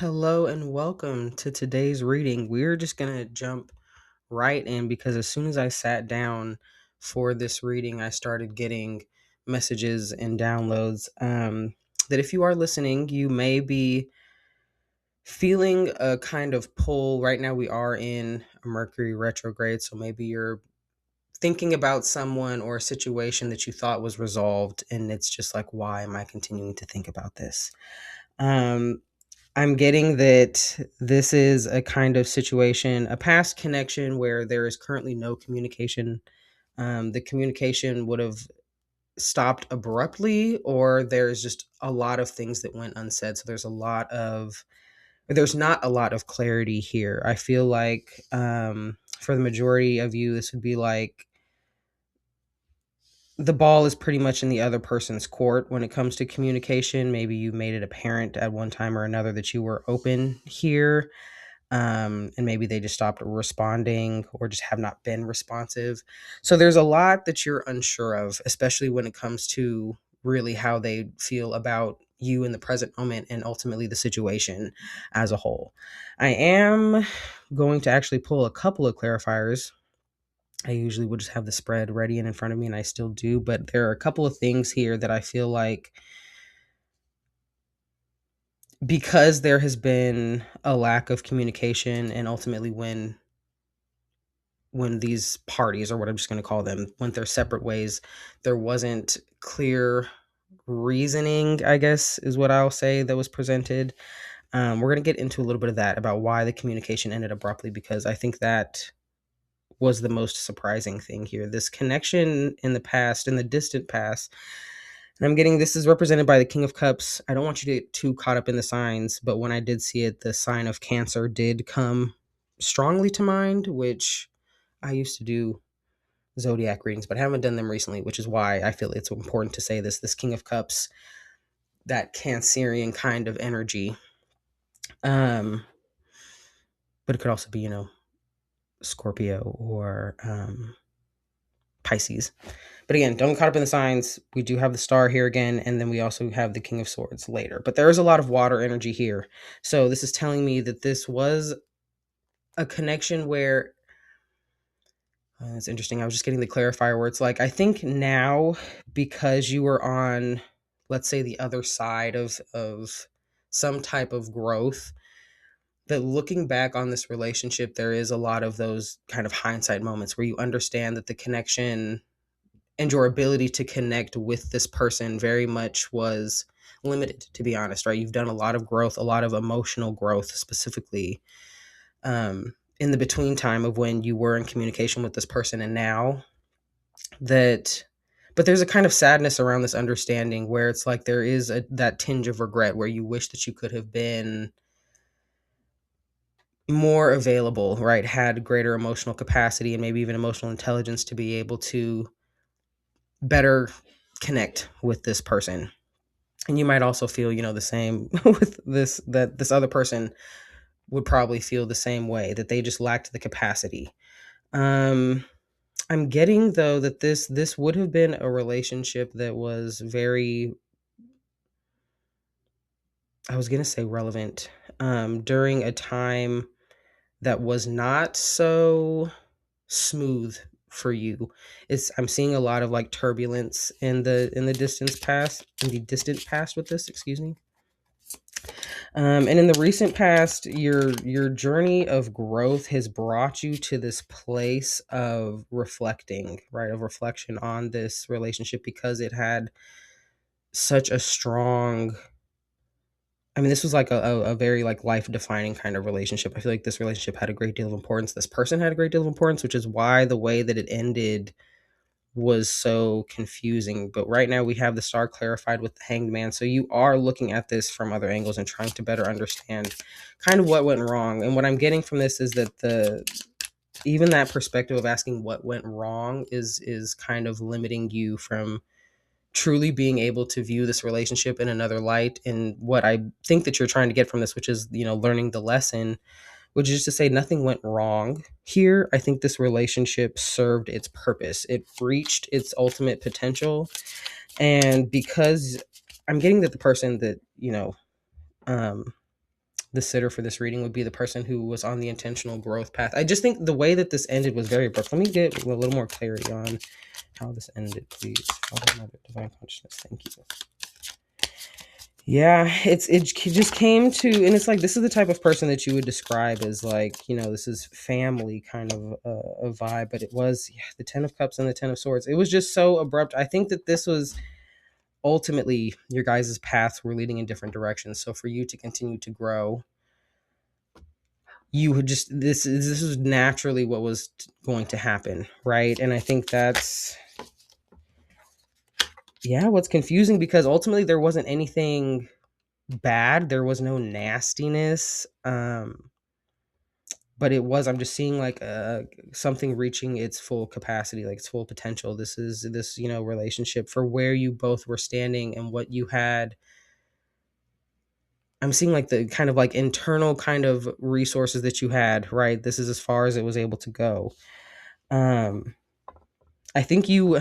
Hello and welcome to today's reading. We're just going to jump right in because as soon as I sat down for this reading, I started getting messages and downloads that if you are listening, you may be feeling a kind of pull. Right now, we are in a Mercury retrograde, so maybe you're thinking about someone or a situation that you thought was resolved, and it's just like, why am I continuing to think about this? I'm getting that this is a kind of situation, a past connection where there is currently no communication. The communication would have stopped abruptly, or there's just a lot of things that went unsaid. So there's not a lot of clarity here. I feel like for the majority of you, this would be like the ball is pretty much in the other person's court when it comes to communication. Maybe you made it apparent at one time or another that you were open here, and maybe they just stopped responding or just have not been responsive. So there's a lot that you're unsure of, especially when it comes to really how they feel about you in the present moment and ultimately the situation as a whole. I am going to actually pull a couple of clarifiers. I usually would just have the spread ready and in front of me, and I still do, but there are a couple of things here that I feel like because there has been a lack of communication and ultimately when these parties, or what I'm just going to call them, went their separate ways, there wasn't clear reasoning, I guess is what I'll say, that was presented. We're going to get into a little bit of that about why the communication ended abruptly, because I think that was the most surprising thing here. This connection in the past, in the distant past, and I'm getting this is represented by the King of Cups. I don't want you to get too caught up in the signs, but when I did see it, the sign of Cancer did come strongly to mind, which I used to do zodiac readings, but I haven't done them recently, which is why I feel it's important to say this. This King of Cups, that Cancerian kind of energy. Um, but it could also be, Scorpio or Pisces. But again, don't get caught up in the signs. We do have the star here again, and then we also have the King of Swords later. But there is a lot of water energy here. So this is telling me that this was a connection where it's interesting. I was just getting the clarifier where it's like, I think now, because you were on, let's say, the other side of some type of growth, that looking back on this relationship, there is a lot of those kind of hindsight moments where you understand that the connection and your ability to connect with this person very much was limited, to be honest, right? You've done a lot of growth, a lot of emotional growth specifically, in the between time of when you were in communication with this person and now that. But there's a kind of sadness around this understanding where it's like there is that tinge of regret where you wish that you could have been more available, right? Had greater emotional capacity and maybe even emotional intelligence to be able to better connect with this person. And you might also feel, the same with this, that this other person would probably feel the same way, that they just lacked the capacity. I'm getting though that this would have been a relationship that was very, I was gonna say relevant, during a time that was not so smooth for you. I'm seeing a lot of like turbulence in the distant past with this, excuse me. And in the recent past, your journey of growth has brought you to this place of reflecting, right? Of reflection on this relationship because it had such a strong. I mean, this was like a very like life defining kind of relationship. I feel like this relationship had a great deal of importance. This person had a great deal of importance, which is why the way that it ended was so confusing. But right now we have the star clarified with the Hanged Man. So you are looking at this from other angles and trying to better understand kind of what went wrong. And what I'm getting from this is that even that perspective of asking what went wrong is kind of limiting you from truly being able to view this relationship in another light. And what I think that you're trying to get from this, which is, learning the lesson, which is to say nothing went wrong here. I think this relationship served its purpose. It reached its ultimate potential. And because I'm getting that the person that, um, the sitter for this reading would be the person who was on the intentional growth path. I just think the way that this ended was very abrupt. Let me get a little more clarity on how this ended, please. Father, Mother, Divine Consciousness, thank you. Yeah, it just came to, and it's like, this is the type of person that you would describe as like, this is family kind of a vibe, but it was, yeah, the 10 of Cups and the 10 of Swords. It was just so abrupt. I think that this was ultimately your guys' paths were leading in different directions. So for you to continue to grow, you would just, this is naturally what was going to happen, right? And I think that's, yeah, what's confusing, because ultimately there wasn't anything bad, there was no nastiness, but it was, I'm just seeing like something reaching its full capacity, like its full potential. This is this relationship, for where you both were standing and what you had. I'm seeing like the kind of like internal kind of resources that you had, right? This is as far as it was able to go. I think you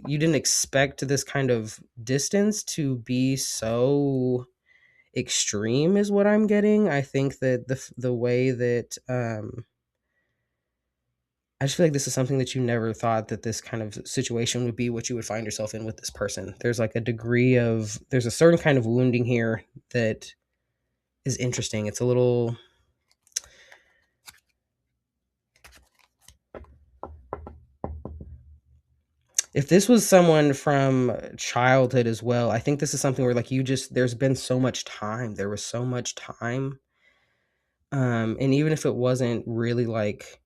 didn't expect this kind of distance to be so extreme, is what I'm getting. I think that the way that I just feel like this is something that you never thought that this kind of situation would be what you would find yourself in with this person. There's like there's a certain kind of wounding here that is interesting. It's a little, if this was someone from childhood as well, I think this is something where like there's been so much time. There was so much time. And even if it wasn't really like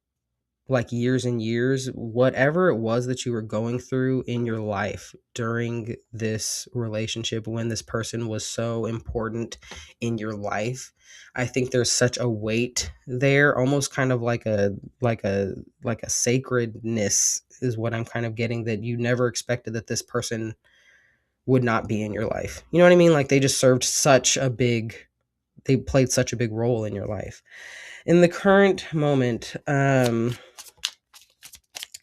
years and years, whatever it was that you were going through in your life during this relationship, when this person was so important in your life, I think there's such a weight there, almost kind of like a sacredness is what I'm kind of getting, that you never expected that this person would not be in your life. You know what I mean? Like they just they played such a big role in your life. In the current moment,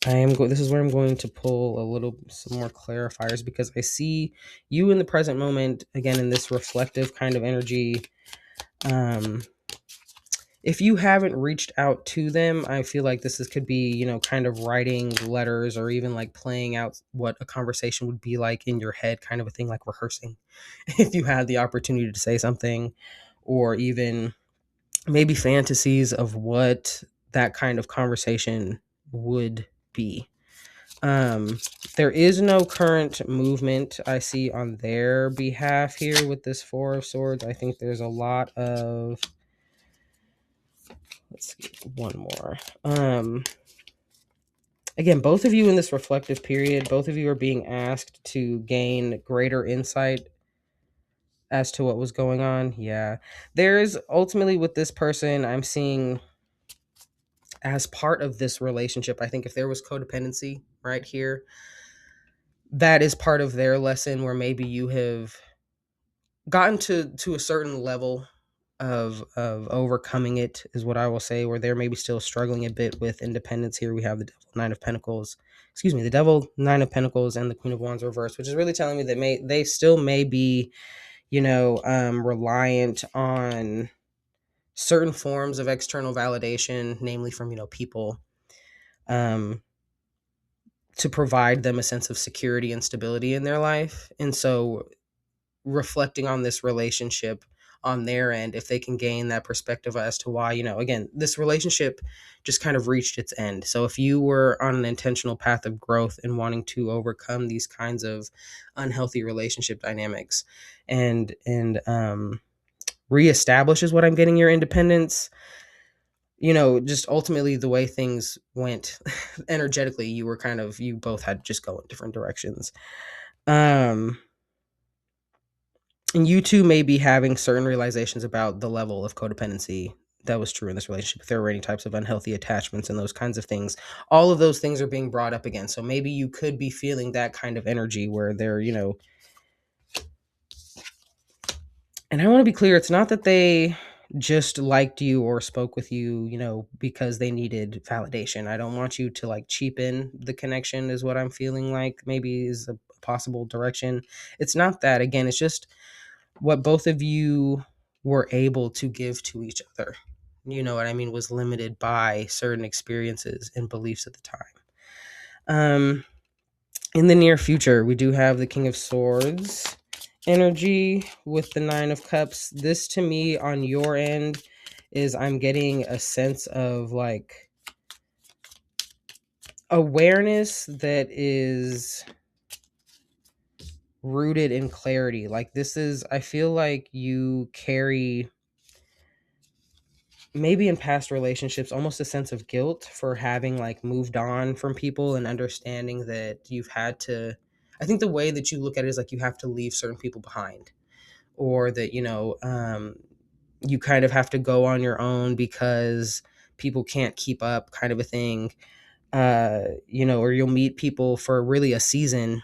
this is where I'm going to pull some more clarifiers, because I see you in the present moment, again, in this reflective kind of energy. If you haven't reached out to them, I feel like could be, kind of writing letters, or even like playing out what a conversation would be like in your head, kind of a thing, like rehearsing, if you had the opportunity to say something, or even maybe fantasies of what that kind of conversation would be. There is no current movement I see on their behalf here with this Four of Swords. I think there's a lot of, let's see, one more. Again, both of you in this reflective period, both of you are being asked to gain greater insight as to what was going on. Yeah. There's ultimately, with this person, I'm seeing, as part of this relationship, I think if there was codependency right here, that is part of their lesson, where maybe you have gotten to a certain level of overcoming it, is what I will say, where they're maybe still struggling a bit with independence. Here we have the Devil, Nine of Pentacles, and the Queen of Wands reversed, which is really telling me that they still may be, reliant on certain forms of external validation, namely from, people, to provide them a sense of security and stability in their life. And so reflecting on this relationship on their end, if they can gain that perspective as to why, again, this relationship just kind of reached its end. So if you were on an intentional path of growth and wanting to overcome these kinds of unhealthy relationship dynamics and reestablish, is what I'm getting, your independence, just ultimately the way things went energetically, you both had to just go in different directions. And you two may be having certain realizations about the level of codependency that was true in this relationship. If there were any types of unhealthy attachments and those kinds of things, all of those things are being brought up again. So maybe you could be feeling that kind of energy where they're, and I want to be clear, it's not that they just liked you or spoke with you, because they needed validation. I don't want you to like cheapen the connection, is what I'm feeling like maybe is a possible direction. It's not that. Again, it's just what both of you were able to give to each other. You know what I mean? Was limited by certain experiences and beliefs at the time. In the near future, we do have the King of Swords energy with the Nine of Cups. This to me on your end is I'm getting a sense of like awareness that is rooted in clarity. Like this is, I feel like you carry maybe in past relationships almost a sense of guilt for having like moved on from people and understanding that you've had to, I think the way that you look at it is like you have to leave certain people behind, or that you kind of have to go on your own because people can't keep up, kind of a thing. Or you'll meet people for really a season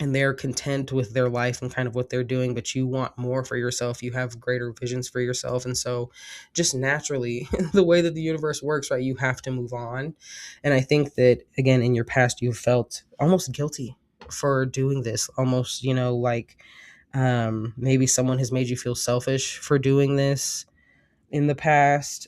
and they're content with their life and kind of what they're doing, but you want more for yourself. You have greater visions for yourself. And so just naturally, the way that the universe works, right, you have to move on. And I think that, again, in your past, you've felt almost guilty for doing this, almost, maybe someone has made you feel selfish for doing this in the past.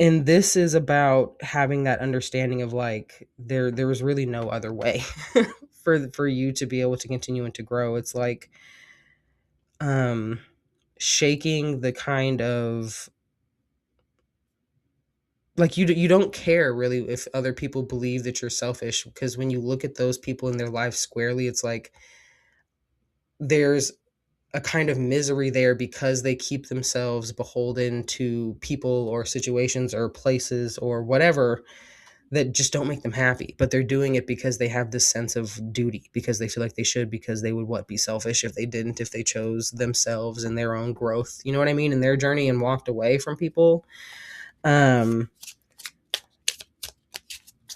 And this is about having that understanding of like there was really no other way for you to be able to continue and to grow. It's like shaking the kind of like you don't care really if other people believe that you're selfish, because when you look at those people in their lives squarely, it's like there's a kind of misery there because they keep themselves beholden to people or situations or places or whatever that just don't make them happy, but they're doing it because they have this sense of duty, because they feel like they should, because they would be selfish if they didn't, if they chose themselves and their own growth, you know what I mean, in their journey and walked away from people.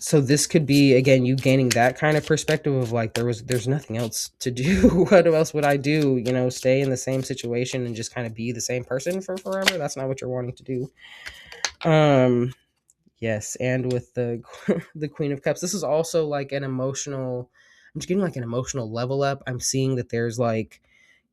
So this could be, again, you gaining that kind of perspective of like there's nothing else to do. What else would I do? Stay in the same situation and just kind of be the same person for forever? That's not what you're wanting to do. Yes, and with the the Queen of Cups, this is also like an emotional. I'm just getting like an emotional level up. I'm seeing that there's like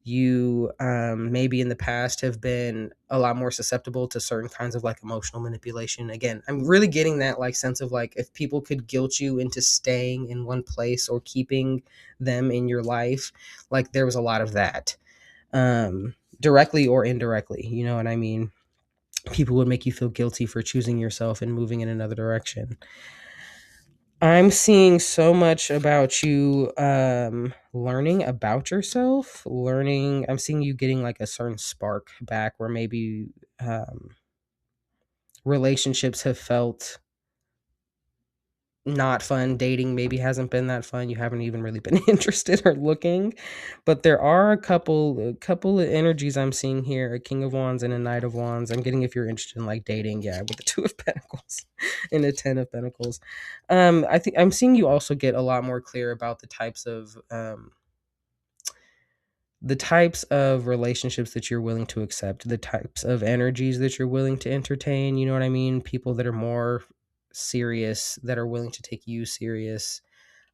you maybe in the past have been a lot more susceptible to certain kinds of like emotional manipulation. Again, I'm really getting that like sense of like if people could guilt you into staying in one place or keeping them in your life, like there was a lot of that, directly or indirectly. You know what I mean? People would make you feel guilty for choosing yourself and moving in another direction. I'm seeing so much about you learning about yourself, learning. I'm seeing you getting like a certain spark back where maybe relationships have felt not fun. Dating maybe hasn't been that fun. You haven't even really been interested or looking. But there are a couple of energies I'm seeing here, a King of Wands and a Knight of Wands. I'm getting if you're interested in like dating, yeah, with the Two of Pentacles and the Ten of Pentacles. I think I'm seeing you also get a lot more clear about the types of relationships that you're willing to accept, the types of energies that you're willing to entertain. You know what I mean? People that are more serious, that are willing to take you serious,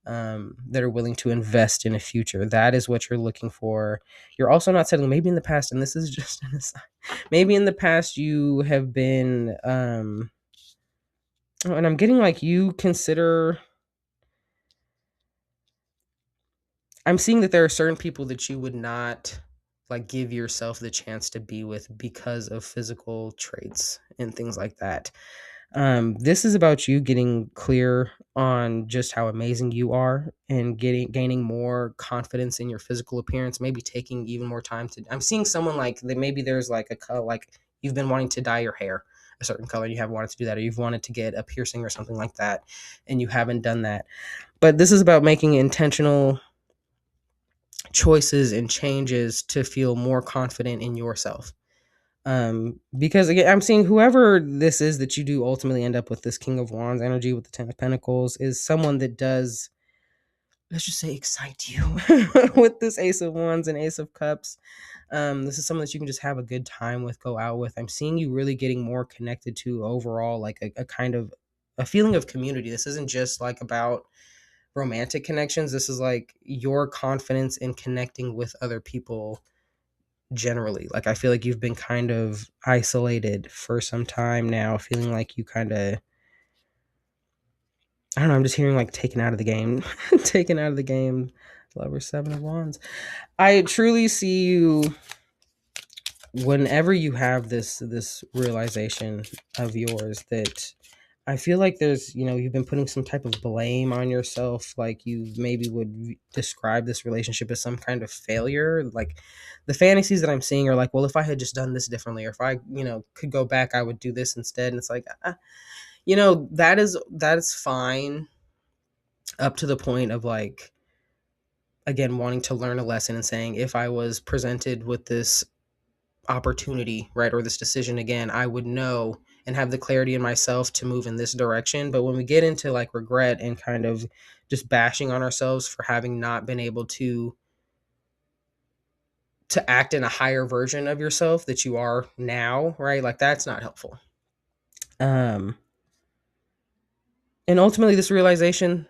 that are willing to invest in a future. That is what you're looking for. You're also not settling. Maybe in the past, and this is just an aside, maybe in the past you have been, and I'm getting like you consider. I'm seeing that there are certain people that you would not like give yourself the chance to be with because of physical traits and things like that. This is about you getting clear on just how amazing you are and gaining more confidence in your physical appearance, maybe taking even more time to. I'm seeing someone like that. Maybe there's like a color, like you've been wanting to dye your hair a certain color, and you haven't wanted to do that, or you've wanted to get a piercing or something like that, and you haven't done that. But this is about making intentional choices and changes to feel more confident in yourself. Because again, I'm seeing whoever this is that you do ultimately end up with, this King of Wands energy with the Ten of Pentacles, is someone that does, let's just say, excite you with this Ace of Wands and Ace of Cups. This is someone that you can just have a good time with, go out with. I'm seeing you really getting more connected to overall like a kind of a feeling of community. This isn't just like about romantic connections. This is like your confidence in connecting with other people generally. Like I feel like you've been kind of isolated for some time now, feeling like you kind of, I don't know, I'm just hearing like taken out of the game. Taken out of the game. Lover, Seven of Wands. I truly see you whenever you have this realization of yours, that I feel like there's, you've been putting some type of blame on yourself. Like you maybe would describe this relationship as some kind of failure. Like the fantasies that I'm seeing are like, well, if I had just done this differently, or if I, could go back, I would do this instead. And it's like, that is fine up to the point of like, again, wanting to learn a lesson and saying, if I was presented with this opportunity, right, or this decision again, I would know and have the clarity in myself to move in this direction. But when we get into like regret and kind of just bashing on ourselves for having not been able to act in a higher version of yourself that you are now, right? Like that's not helpful. Um and ultimately this realization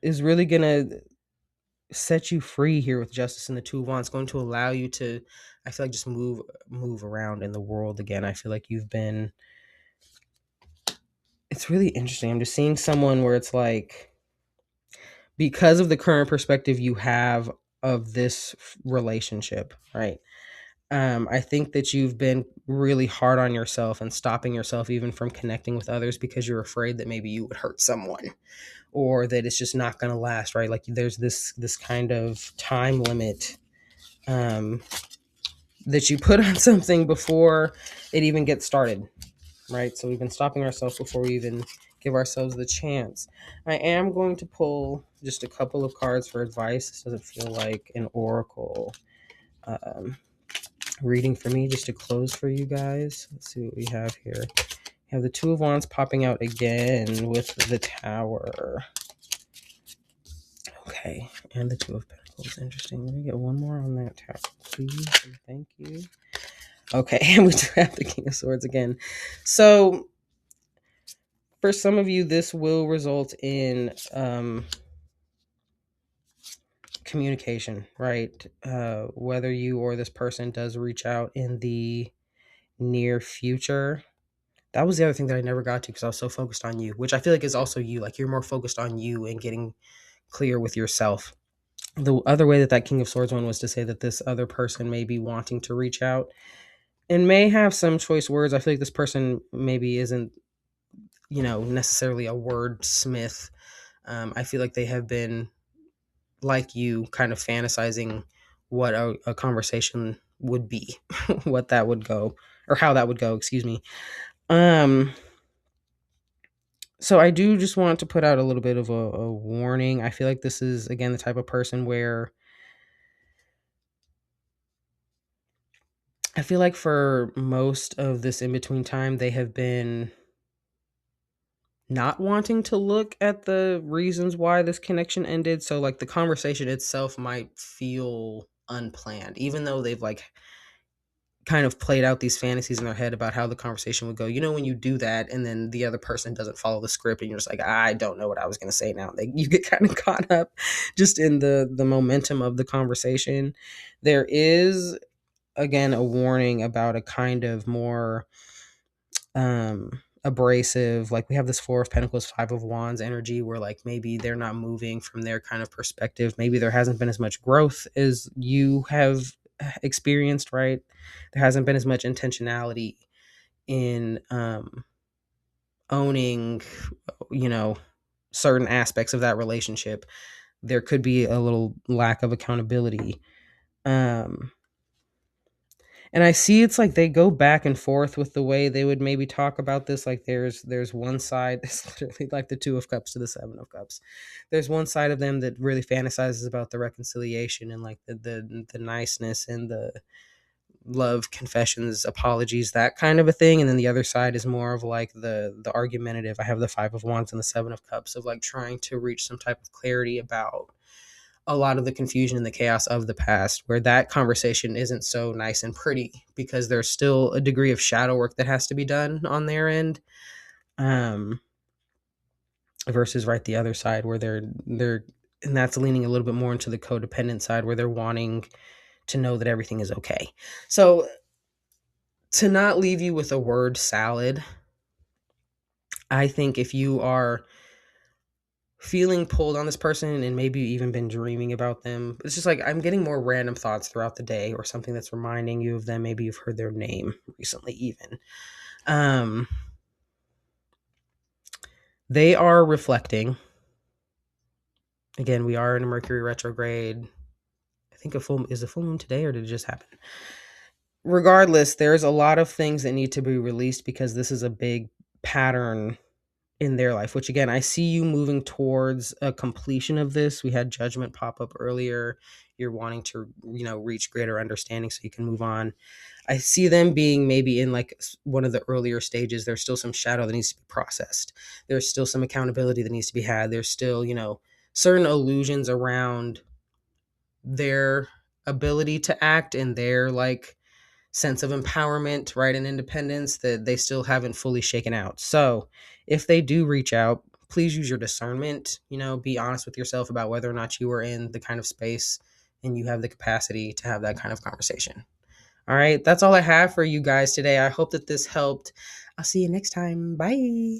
is really going to set you free here with Justice and the Two of Wands. Going to allow you to, I feel like, just move around in the world again. I feel like you've been, it's really interesting. I'm just seeing someone where it's like, because of the current perspective you have of this relationship, right? I think that you've been really hard on yourself and stopping yourself even from connecting with others because you're afraid that maybe you would hurt someone, or that it's just not going to last, right? Like there's this kind of time limit um, that you put on something before it even gets started, right? So we've been stopping ourselves before we even give ourselves the chance. I am going to pull just a couple of cards for advice. This doesn't feel like an oracle um, reading for me, just to close for you guys. Let's see what we have here. We have the Two of Wands popping out again with the Tower. Okay, and the Two of Pentacles. Interesting. Let me get one more on that Tower, please. And thank you. Okay, and we do have the King of Swords again. So for some of you, this will result in communication, right? Whether you or this person does reach out in the near future. That was the other thing that I never got to because I was so focused on you, which I feel like is also you. Like you're more focused on you and getting clear with yourself. The other way that that King of Swords one was to say that this other person may be wanting to reach out and may have some choice words. I feel like this person maybe isn't, necessarily a wordsmith. I feel like they have been, like you, kind of fantasizing what a conversation would be, what that would go, or how that would go, excuse me. So I do just want to put out a little bit of a warning. I feel like this is, again, the type of person where I feel like for most of this in-between time, they have been not wanting to look at the reasons why this connection ended. So like the conversation itself might feel unplanned, even though they've like kind of played out these fantasies in their head about how the conversation would go. When you do that and then the other person doesn't follow the script and you're just like, I don't know what I was going to say now. You get kind of caught up just in the momentum of the conversation. There is, again, a warning about a kind of more abrasive, like we have this Four of Pentacles, Five of Wands energy, where like maybe they're not moving from their kind of perspective. Maybe there hasn't been as much growth as you have experienced, right? There hasn't been as much intentionality in owning, certain aspects of that relationship. There could be a little lack of accountability. And I see it's like they go back and forth with the way they would maybe talk about this. Like there's one side, it's literally like the Two of Cups to the Seven of Cups. There's one side of them that really fantasizes about the reconciliation and like the niceness and the love, confessions, apologies, that kind of a thing. And then the other side is more of like the argumentative. I have the Five of Wands and the Seven of Cups of like trying to reach some type of clarity about a lot of the confusion and the chaos of the past, where that conversation isn't so nice and pretty because there's still a degree of shadow work that has to be done on their end. versus right the other side where they're and that's leaning a little bit more into the codependent side where they're wanting to know that everything is okay. So to not leave you with a word salad, I think if you are feeling pulled on this person and maybe you even been dreaming about them, it's just like I'm getting more random thoughts throughout the day or something that's reminding you of them. Maybe you've heard their name recently even. um they are reflecting. Again, we are in a Mercury retrograde. I think a full moon today, or did it just happen? Regardless, there's a lot of things that need to be released because this is a big pattern in their life, which again, I see you moving towards a completion of this. We had judgment pop up earlier. You're wanting to, reach greater understanding so you can move on. I see them being maybe in like one of the earlier stages. There's still some shadow that needs to be processed. There's still some accountability that needs to be had. There's still, certain illusions around their ability to act and their like sense of empowerment, right, and independence that they still haven't fully shaken out. So if they do reach out, please use your discernment. Be honest with yourself about whether or not you are in the kind of space and you have the capacity to have that kind of conversation. All right, that's all I have for you guys today. I hope that this helped. I'll see you next time. Bye.